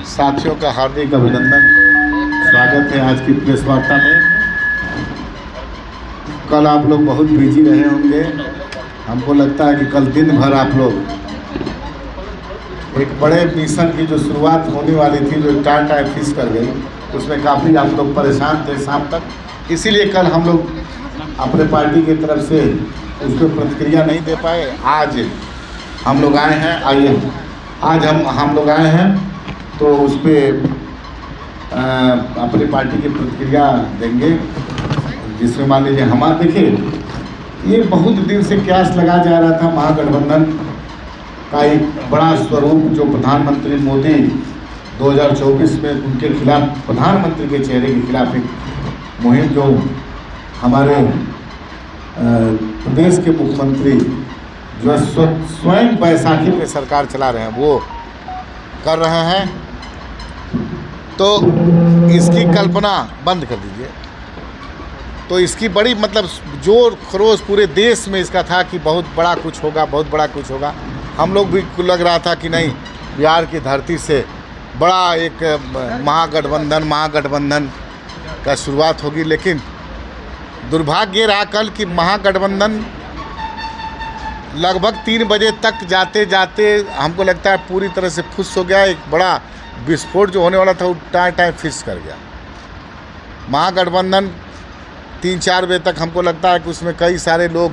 साथियों का हार्दिक अभिनंदन, स्वागत है आज की प्रेस वार्ता में। कल आप लोग बहुत बिजी रहे होंगे। हमको लगता है कि कल दिन भर आप लोग एक बड़े मिशन की जो शुरुआत होने वाली थी, जो टाइम फिक्स कर गई, उसमें काफ़ी आप लोग परेशान थे शाम तक। इसीलिए कल हम लोग अपने पार्टी की तरफ से उसको प्रतिक्रिया नहीं दे पाए। आज हम लोग आए हैं, आइए आज हम लोग आए हैं तो उस पर अपनी पार्टी की प्रतिक्रिया देंगे, जिसमें मान लीजिए हमारा देखिए, ये बहुत दिन से क्यास लगा जा रहा था महागठबंधन का एक बड़ा स्वरूप जो प्रधानमंत्री मोदी 2024 में उनके खिलाफ, प्रधानमंत्री के चेहरे के खिलाफ एक मुहिम जो हमारे प्रदेश के मुख्यमंत्री जो स्वयं बैसाखी पे सरकार चला रहे हैं वो कर रहे हैं, तो इसकी कल्पना बंद कर दीजिए। तो इसकी बड़ी मतलब जोर खरोश पूरे देश में इसका था कि बहुत बड़ा कुछ होगा, बहुत बड़ा कुछ होगा। हम लोग भी लग रहा था कि नहीं, बिहार की धरती से बड़ा एक महागठबंधन का शुरुआत होगी। लेकिन दुर्भाग्य रहा कल कि महागठबंधन लगभग 3 बजे तक जाते जाते हमको लगता है पूरी तरह से फुस हो गया। एक बड़ा विस्फोट जो होने वाला था वो टाइम फिक्स कर गया। महागठबंधन 3-4 बजे तक हमको लगता है कि उसमें कई सारे लोग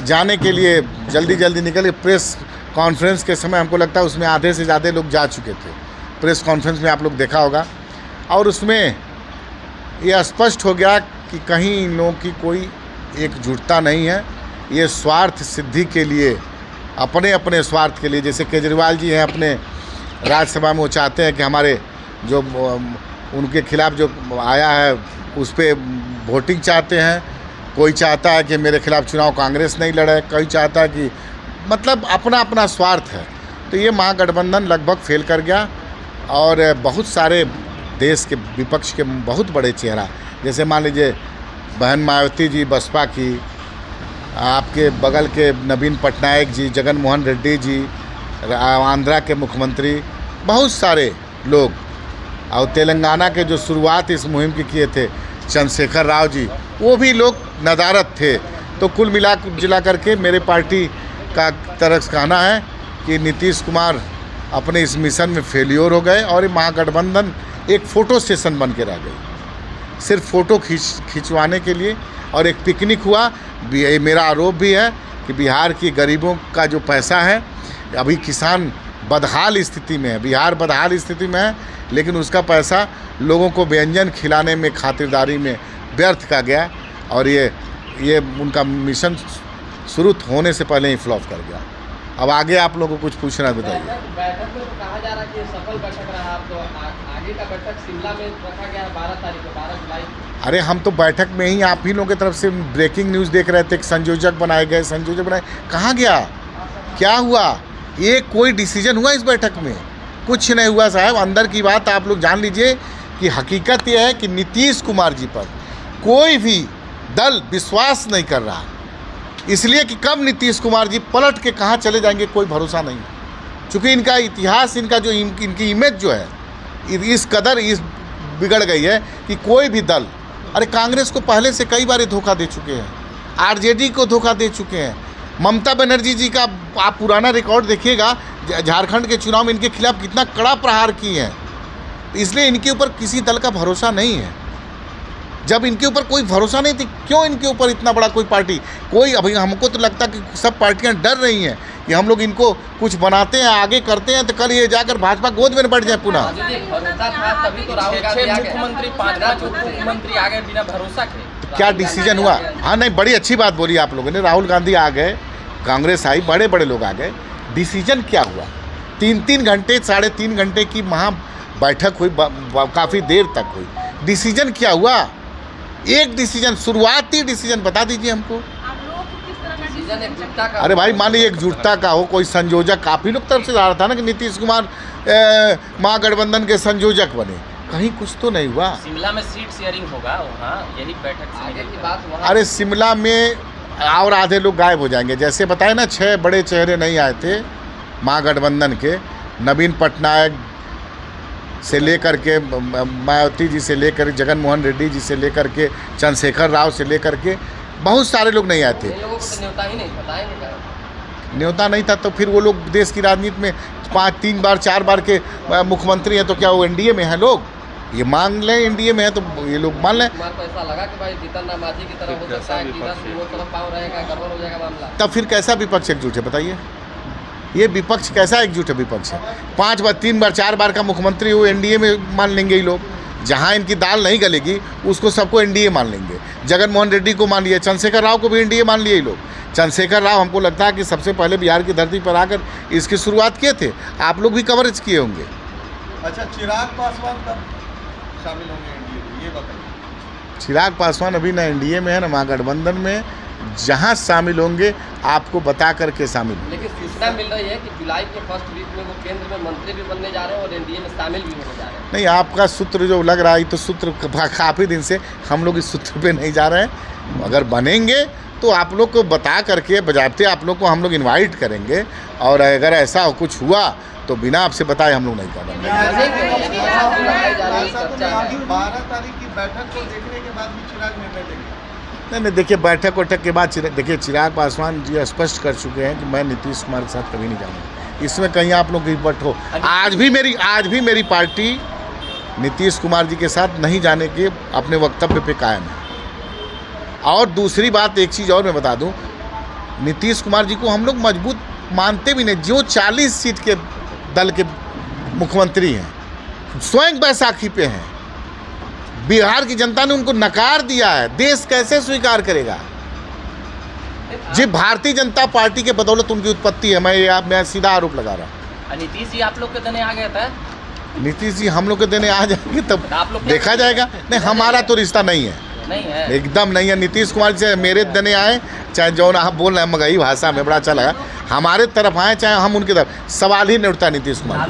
जाने के लिए जल्दी निकले। प्रेस कॉन्फ्रेंस के समय हमको लगता है उसमें आधे से ज़्यादा लोग जा चुके थे। प्रेस कॉन्फ्रेंस में आप लोग देखा होगा, और उसमें ये स्पष्ट हो गया कि कहीं इन लोगों की कोई एकजुटता नहीं है। ये स्वार्थ सिद्धि के लिए, अपने स्वार्थ के लिए, जैसे केजरीवाल जी हैं अपने राज्यसभा में, वो चाहते हैं कि हमारे जो उनके खिलाफ जो आया है उस पर वोटिंग चाहते हैं। कोई चाहता है कि मेरे खिलाफ चुनाव कांग्रेस नहीं लड़े, कोई चाहता है कि मतलब अपना स्वार्थ है। तो ये महागठबंधन लगभग फेल कर गया। और बहुत सारे देश के विपक्ष के बहुत बड़े चेहरा, जैसे मान लीजिए बहन मायावती जी बसपा की, आपके बगल के नवीन पटनायक जी, जगन मोहन रेड्डी जी, आंध्रा के मुख्यमंत्री, बहुत सारे लोग, और तेलंगाना के जो शुरुआत इस मुहिम की किए थे चंद्रशेखर राव जी, वो भी लोग नदारत थे। तो कुल मिला करके मेरे पार्टी का तरफ से कहना है कि नीतीश कुमार अपने इस मिशन में फेलियर हो गए और ये महागठबंधन एक फ़ोटो सेशन बन के रह गई, सिर्फ फ़ोटो खिंचवाने के लिए। और एक पिकनिक हुआ। मेरा आरोप भी है कि बिहार की गरीबों का जो पैसा है, अभी किसान बदहाल स्थिति में है, बिहार बदहाल स्थिति में है, लेकिन उसका पैसा लोगों को व्यंजन खिलाने में, खातिरदारी में व्यर्थ का गया। और ये उनका मिशन शुरू होने से पहले ही फ्लॉप कर गया। अब आगे आप लोगों को कुछ पूछना बताइए। बैठक में तो कहा जा रहा है कि सफल बैठक रहा, तो आगे का बैठक शिमला में रखा गया 12 तारीख को, 12 जुलाई। अरे हम तो बैठक में ही, आप ही लोगों की तरफ से ब्रेकिंग न्यूज़ देख रहे थे कि संयोजक बनाए गए, कहाँ गया, क्या हुआ? ये कोई डिसीजन हुआ इस बैठक में? कुछ नहीं हुआ साहब। अंदर की बात आप लोग जान लीजिए कि हकीकत यह है कि नीतीश कुमार जी पर कोई भी दल विश्वास नहीं कर रहा, इसलिए कि कब नीतीश कुमार जी पलट के कहाँ चले जाएंगे कोई भरोसा नहीं। चूँकि इनका इतिहास, इनका जो इनकी इमेज जो है इस कदर बिगड़ गई है कि कोई भी दल, अरे कांग्रेस को पहले से कई बार धोखा दे चुके हैं, आरजेडी को धोखा दे चुके हैं। ममता बनर्जी जी का आप पुराना रिकॉर्ड देखिएगा, झारखंड के चुनाव में इनके खिलाफ कितना कड़ा प्रहार किए हैं। इसलिए इनके ऊपर किसी दल का भरोसा नहीं है। जब इनके ऊपर कोई भरोसा नहीं थी, क्यों इनके ऊपर इतना बड़ा कोई पार्टी, कोई, अभी हमको तो लगता कि सब पार्टियां डर रही हैं कि हम लोग इनको कुछ बनाते हैं, आगे करते हैं, तो कल ये जाकर भाजपा गोद में बैठ जाए पुनः। मुख्यमंत्री आ गए बिना भरोसा के, क्या डिसीजन हुआ? हाँ नहीं, बड़ी अच्छी बात बोली आप लोगों ने। राहुल गांधी आ गए, कांग्रेस आई, बड़े बड़े लोग आ गए। डिसीजन क्या हुआ? 3-3 घंटे, 3.5 घंटे की महा बैठक हुई, काफ़ी देर तक हुई। डिसीजन क्या हुआ? एक डिसीजन, शुरुआती डिसीजन बता दीजिए हमको। अरे भाई मान लीजिए एकजुटता का हो, कोई संयोजक, आप ही लोग तरफ से आ रहा था ना कि नीतीश कुमार महागठबंधन के संयोजक बने, कहीं कुछ तो नहीं हुआ। शिमला में सीट शेयरिंग होगा, वहाँ यही बैठक आगे की बात वहाँ। अरे शिमला में और आधे लोग गायब हो जाएंगे। जैसे बताए ना 6 बड़े चेहरे नहीं आए थे महागठबंधन के, नवीन पटनायक से लेकर के मायावती जी से लेकर जगन मोहन रेड्डी जी से लेकर के चंद्रशेखर राव से लेकर के बहुत सारे लोग नहीं आए थे। इन लोगों को तो न्योता ही नहीं बताएंगे, न्योता नहीं था तो फिर वो लोग देश की राजनीति में 5-3 बार 4 बार के मुख्यमंत्री हैं, तो क्या वो एनडीए में हैं लोग? ये मान लें एनडीए में है तो ये लोग मान लें। तुम्हारे को ऐसा लगा कि भाई जीतन राम मांझी की तरह हो सकता है कि इधर वो तरफ पाँव रहेगा, गड़बड़ हो जाएगा मामला। तब फिर कैसा विपक्ष एकजुट है बताइए? ये विपक्ष कैसा एकजुट है? विपक्ष है 5 बार 3 बार 4 बार का मुख्यमंत्री वो एनडीए में मान लेंगे ये लोग। जहाँ इनकी दाल नहीं गलेगी उसको सबको एनडीए मान लेंगे। जगन मोहन रेड्डी को मान लिया, चंद्रशेखर राव को भी एनडीए मान लिए ये लोग। चंद्रशेखर राव हमको लगता है कि सबसे पहले बिहार की धरती पर आकर इसकी शुरुआत किए थे। आप लोग भी कवरेज किए होंगे। अच्छा, चिराग पासवान कब शामिल होंगे एनडीए में, ये बताइए। चिराग पासवान अभी ना एनडीए में है ना महागठबंधन में। जहाँ शामिल होंगे आपको बता करके शामिल होंगे। लेकिन सूचना मिल रही है कि जुलाई के फर्स्ट वीक में वो केंद्र में मंत्री भी बनने जा रहे हैं और एनडीए में शामिल भी होने जा रहे हैं। नहीं, आपका सूत्र जो लग रहा है तो सूत्र काफ़ी दिन से हम लोग इस सूत्र पे नहीं जा रहे हैं। अगर बनेंगे तो आप लोग को बता करके बजाते आप लोग को हम लोग इनवाइट करेंगे, और अगर ऐसा कुछ हुआ तो बिना आपसे बताए हम लोग नहीं करेंगे। 12 तारीख की बैठक को देखने के बाद भी चिराग निर्णय लेंगे। नहीं, देखिए बैठक के बाद देखिए चिराग पासवान जी स्पष्ट कर चुके हैं कि मैं नीतीश कुमार के साथ कभी नहीं जाऊँगा। इसमें कहीं आप लोग रिपोर्ट हो। आज भी मेरी पार्टी नीतीश कुमार जी के साथ नहीं जाने के अपने वक्तव्य पे कायम है। और दूसरी बात, एक चीज़ और मैं बता दूं, नीतीश कुमार जी को हम लोग मजबूत मानते भी नहीं। जो 40 सीट के दल के मुख्यमंत्री हैं स्वयं बैसाखी पे हैं। बिहार की जनता ने उनको नकार दिया है। देश कैसे स्वीकार करेगा? जी, भारतीय जनता पार्टी के बदौलत उनकी उत्पत्ति है। मैं सीधा आरोप लगा रहा हूँ। नीतीश जी आप लोग के देने आ गया था। नीतीश जी हम लोग के देने आ जाएंगे तब आप लोग देखा जाएगा। नहीं, हमारा तो रिश्ता नहीं है, नहीं है, एकदम नहीं है। नीतीश कुमार से मेरे देने आए, चाहे जो आप बोल रहे हैं मगही भाषा में, बड़ा अच्छा लगा। हमारे तरफ आए चाहे हम उनकी तरफ, सवाल ही नहीं उठता नीतीश कुमार।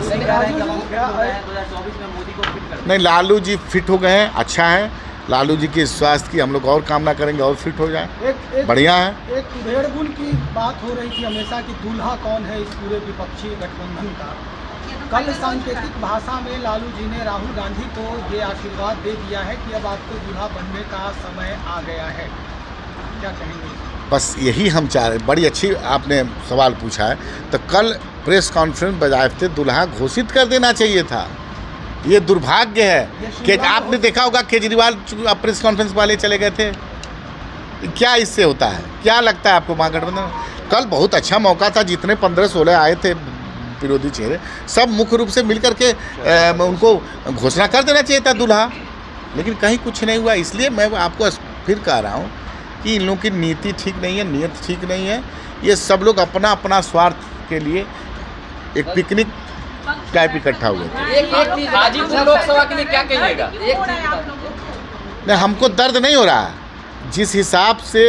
नहीं, लालू जी फिट हो गए हैं, अच्छा है। लालू जी के स्वास्थ्य की हम लोग और कामना करेंगे और फिट हो जाए, बढ़िया है। एक भेड़गुल की बात हो रही थी हमेशा कि दूल्हा कौन है इस पूरे विपक्षी गठबंधन का। कल सांकेतिक भाषा में लालू जी ने राहुल गांधी को ये आशीर्वाद दे दिया है कि अब आपको दूल्हा बनने का समय आ गया है। क्या कहेंगे? बस यही हम चाह रहे। बड़ी अच्छी आपने सवाल पूछा है। तो कल प्रेस कॉन्फ्रेंस बजाते दुल्हा घोषित कर देना चाहिए था। ये दुर्भाग्य है कि आपने देखा होगा केजरीवाल प्रेस कॉन्फ्रेंस वाले चले गए थे। क्या इससे होता है? क्या लगता है आपको महागठबंधन? कल बहुत अच्छा मौका था, जितने 15-16 आए थे विरोधी चेहरे, सब मुख्य रूप से मिलकर के उनको घोषणा कर देना चाहिए था दूल्हा, लेकिन कहीं कुछ नहीं हुआ। इसलिए मैं आपको फिर कह रहा हूँ कि इन लोगों की नीति ठीक नहीं है, नीयत ठीक नहीं है। ये सब लोग अपना अपना स्वार्थ के लिए एक पिकनिक टाइप इकट्ठा हुए थे। हाजीपुर लोकसभा के लिए क्या कहिएगा? नहीं, हमको दर्द नहीं हो रहा है। जिस हिसाब से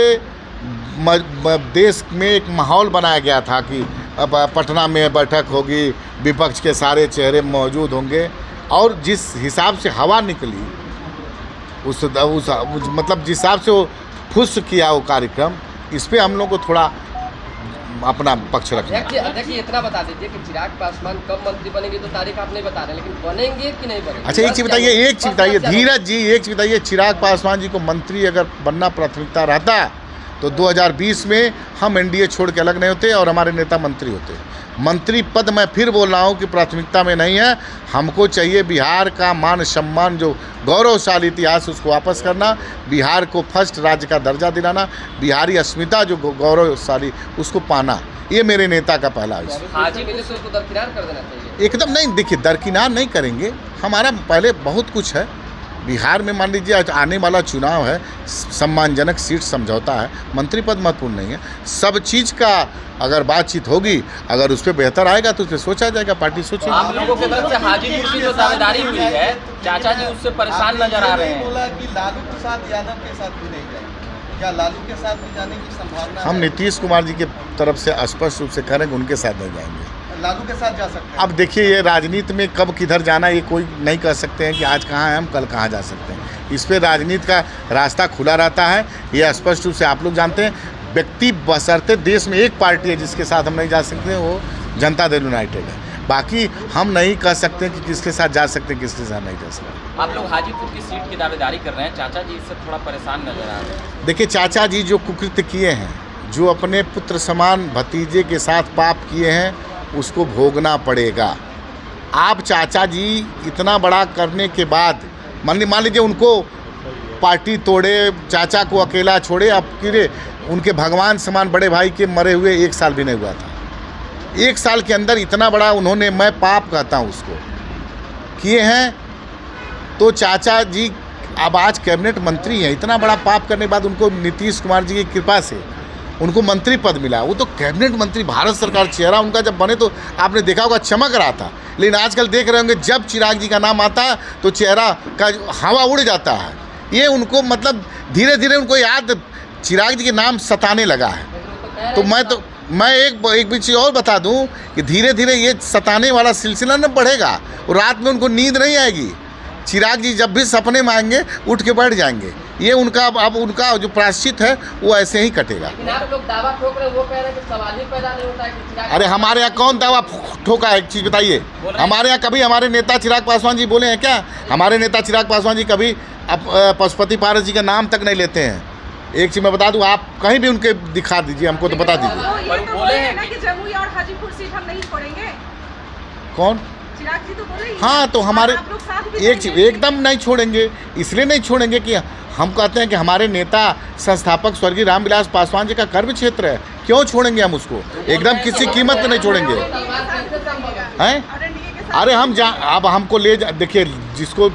देश में एक माहौल बनाया गया था कि अब पटना में बैठक होगी, विपक्ष के सारे चेहरे मौजूद होंगे, और जिस हिसाब से हवा निकली उस मतलब जिस हिसाब से वो फुस किया वो कार्यक्रम, इस पे हम लोग को थोड़ा अपना पक्ष रखना। देखिए इतना बता दीजिए कि चिराग पासवान कब मंत्री बनेंगे, तो तारीख आप नहीं बता रहे, लेकिन बनेंगे कि नहीं बनेंगे? अच्छा, एक चीज़ बताइए धीरज जी, एक चीज़ बताइए, चिराग पासवान जी को मंत्री अगर बनना प्राथमिकता रहता तो 2020 में हम एनडीए छोड़ के अलग नहीं होते और हमारे नेता मंत्री होते। मंत्री पद मैं फिर बोल रहा हूँ कि प्राथमिकता में नहीं है। हमको चाहिए बिहार का मान सम्मान, जो गौरवशाली इतिहास, उसको वापस करना, बिहार को फर्स्ट राज्य का दर्जा दिलाना, बिहारी अस्मिता जो गौरवशाली उसको पाना। ये मेरे नेता का पहला विषय। हाजीपुर से उसको दरकिनार कर देना चाहिए। एकदम नहीं, देखिए दरकिनार नहीं करेंगे। हमारा पहले बहुत कुछ है बिहार में। मान लीजिए आने वाला चुनाव है, सम्मानजनक सीट समझौता है, मंत्री पद महत्वपूर्ण नहीं है। सब चीज़ का अगर बातचीत होगी, अगर उस पर बेहतर आएगा तो उस पर सोचा जाएगा, पार्टी सोचेगी। आप लोगों की तरफ से हाजीपुर की जो दावेदारी हुई है, चाचा जी उससे परेशान नजर आ रहे हैं। बोला कि लालू प्रसाद यादव के साथ भी नहीं जाएंगे, क्या लालू के साथ भी जाने की संभावना? हम नीतीश कुमार जी की तरफ से स्पष्ट रूप से कह रहे हैं, उनके साथ नहीं जाएंगे। लालू के साथ जा सकते हैं। अब देखिए, ये राजनीति में कब किधर जाना ये कोई नहीं कह सकते हैं कि आज कहाँ हैं हम, कल कहाँ जा सकते हैं। इस पर राजनीति का रास्ता खुला रहता है, ये स्पष्ट रूप से आप लोग जानते हैं। व्यक्ति बशर्ते देश में एक पार्टी है जिसके साथ हम नहीं जा सकते, वो जनता दल यूनाइटेड है। बाकी हम नहीं कह सकते कि किसके साथ जा सकते हैं, किसके साथ नहीं जा सकते। आप लोग हाजीपुर की सीट की दावेदारी कर रहे हैं, चाचा जी इससे थोड़ा परेशान नजर आ रहे हैं। देखिए, चाचा जी जो कुकृत्य किए हैं, जो अपने पुत्र समान भतीजे के साथ पाप किए हैं, उसको भोगना पड़ेगा। आप चाचा जी इतना बड़ा करने के बाद मान लीजिए उनको पार्टी तोड़े, चाचा को अकेला छोड़े, अब किरे उनके भगवान समान बड़े भाई के मरे हुए 1 साल भी नहीं हुआ था। 1 साल के अंदर इतना बड़ा उन्होंने, मैं पाप कहता हूँ उसको, किए हैं। तो चाचा जी अब आज कैबिनेट मंत्री हैं। इतना बड़ा पाप करने के बाद उनको नीतीश कुमार जी की कृपा से उनको मंत्री पद मिला। वो तो कैबिनेट मंत्री, भारत सरकार, चेहरा उनका जब बने तो आपने देखा होगा चमक रहा था। लेकिन आजकल देख रहे होंगे जब चिराग जी का नाम आता है तो चेहरा का हवा उड़ जाता है। ये उनको मतलब धीरे धीरे उनको याद चिराग जी के नाम सताने लगा है। तो मैं एक चीज़ और बता दूं कि धीरे धीरे ये सताने वाला सिलसिला न बढ़ेगा और रात में उनको नींद नहीं आएगी। चिराग जी जब भी सपने में आएंगे उठ के बैठ जाएंगे। ये उनका अब उनका जो प्रायश्चित है वो ऐसे ही कटेगा। लेकिन आप लोग दावा ठोक रहे हैं, वो कह रहे हैं कि सवाल ही पैदा नहीं होता है कि चिराग। अरे हमारे यहाँ कौन दावा ठोका है? एक चीज़ बताइए, हमारे यहाँ कभी हमारे नेता चिराग पासवान जी बोले हैं क्या? हमारे नेता चिराग पासवान जी कभी पशुपति पारस जी का नाम तक नहीं लेते हैं। एक चीज़ मैं बता दूं, आप कहीं भी उनके दिखा दीजिए, हमको तो बता दीजिए। ये तो बोले हैं ना कि जमुई और हाजीपुर सीट हम नहीं छोड़ेंगे। कौन? चिराग जी तो बोले ही। हाँ, तो हमारे आप लोग साथ भी एक चीज एकदम नहीं छोड़ेंगे। इसलिए नहीं छोड़ेंगे कि हम कहते हैं कि हमारे नेता संस्थापक स्वर्गीय रामविलास पासवान जी का कर्म क्षेत्र है। क्यों छोड़ेंगे हम उसको? एकदम किसी कीमत पे नहीं छोड़ेंगे, हैं? अरे अब हमको देखिए, जिसको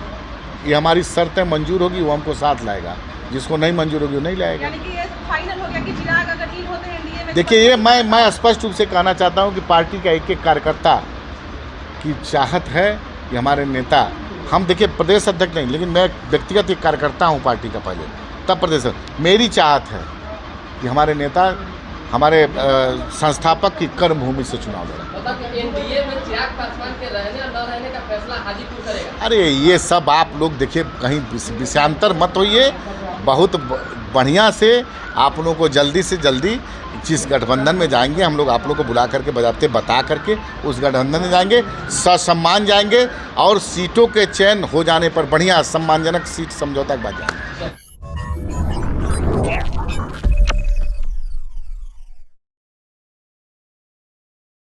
ये हमारी शर्तें मंजूर होगी वो हमको साथ लाएगा, जिसको नहीं मंजूर होगी वो नहीं लाएगा। यानी कि ये फाइनल हो गया कि चिराग अगर इन होते हैं एनडीए में। देखिए, ये मैं स्पष्ट रूप से कहना चाहता हूँ कि पार्टी का एक एक कार्यकर्ता की चाहत है कि हमारे नेता, हम देखिए प्रदेश अध्यक्ष नहीं, लेकिन मैं व्यक्तिगत एक कार्यकर्ता हूँ पार्टी का, पहले तब प्रदेश। मेरी चाहत है कि हमारे नेता हमारे संस्थापक की कर्मभूमि से चुनाव लड़ें। मतलब एनडीए में चिराग पासवान के रहने और न रहने का फैसला हाजीपुर करेगा। अरे ये सब आप लोग देखिए, कहीं विषयांतर मत होइए। बहुत बढ़िया से आप लोगों को जल्दी से जल्दी जिस गठबंधन में जाएंगे, हम लोग आप लोग को बुला करके बता करके उस गठबंधन में जाएंगे, ससम्मान जाएंगे और सीटों के चयन हो जाने पर बढ़िया सम्मानजनक सीट समझौता के बाद जाएंगे।